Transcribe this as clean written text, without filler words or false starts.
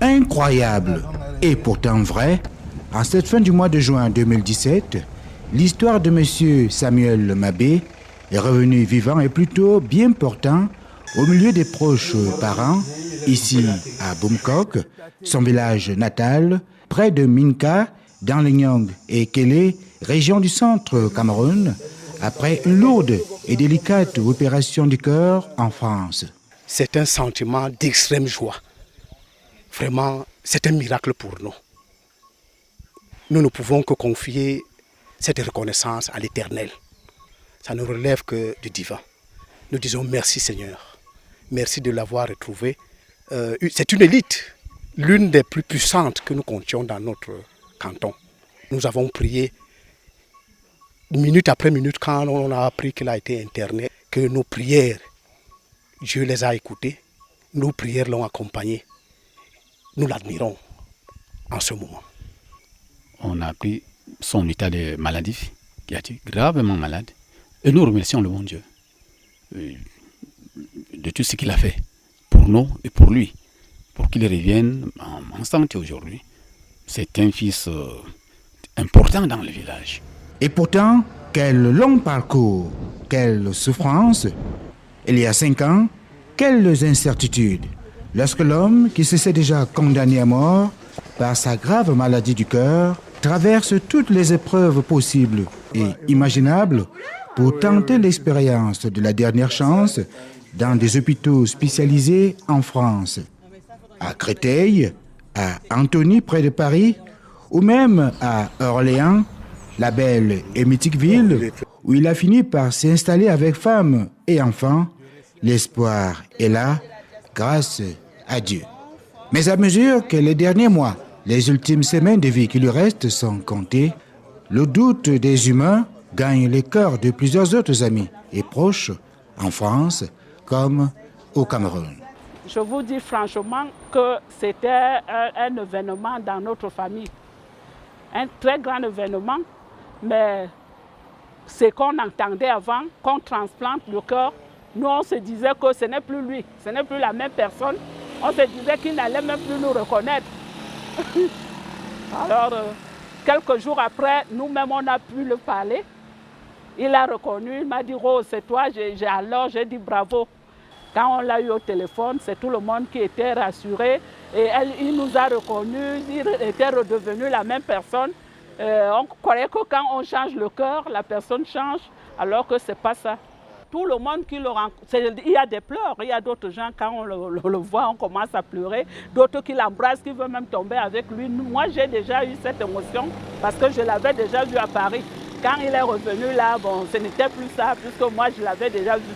Incroyable et pourtant vrai, en cette fin du mois de juin 2017, l'histoire de M. Samuel Mabé est revenu vivant et plutôt bien portant au milieu des proches parents, ici à Boumkok, son village natal, près de Minka, dans le Nyong et Kélé, région du centre Cameroun, après une lourde et délicate opération du cœur en France. C'est un sentiment d'extrême joie. Vraiment, c'est un miracle pour nous. Nous ne pouvons que confier cette reconnaissance à l'Éternel. Ça ne relève que du divin. Nous disons merci Seigneur. Merci de l'avoir retrouvé. C'est une élite, l'une des plus puissantes que nous comptions dans notre canton. Nous avons prié minute après minute quand on a appris qu'il a été interné, que nos prières, Dieu les a écoutées, nos prières l'ont accompagné. Nous l'admirons en ce moment. On a appris son état de maladie, qui a été gravement malade, et nous remercions le bon Dieu de tout ce qu'il a fait pour nous et pour lui, pour qu'il revienne en santé aujourd'hui. C'est un fils important dans le village. Et pourtant, quel long parcours, quelle souffrance. Il y a 5 ans, quelles incertitudes. Lorsque l'homme, qui se sait déjà condamné à mort par sa grave maladie du cœur, traverse toutes les épreuves possibles et imaginables pour tenter l'expérience de la dernière chance dans des hôpitaux spécialisés en France, à Créteil, à Antony près de Paris, ou même à Orléans, la belle et mythique ville où il a fini par s'installer avec femme et enfants. L'espoir est là, grâce à Dieu. Mais à mesure que les derniers mois, les ultimes semaines de vie qui lui restent sont comptées, le doute des humains gagne les cœurs de plusieurs autres amis et proches, en France comme au Cameroun. Je vous dis franchement que c'était un événement dans notre famille. Un très grand événement, mais ce qu'on entendait avant, qu'on transplante le cœur, nous on se disait que ce n'est plus lui, ce n'est plus la même personne. On se disait qu'il n'allait même plus nous reconnaître. Alors, quelques jours après, nous-mêmes on a pu le parler. Il a reconnu, il m'a dit « Rose, c'est toi ». Alors j'ai dit « Bravo ». Quand on l'a eu au téléphone, c'est tout le monde qui était rassuré. Et il nous a reconnus, il était redevenu la même personne. On croyait que quand on change le cœur, la personne change, alors que ce n'est pas ça. Tout le monde qui le rencontre, il y a des pleurs, il y a d'autres gens, quand on le voit, on commence à pleurer. D'autres qui l'embrassent, qui veulent même tomber avec lui. Moi, j'ai déjà eu cette émotion parce que je l'avais déjà vu à Paris. Quand il est revenu là, bon, ce n'était plus ça, puisque moi, je l'avais déjà vu.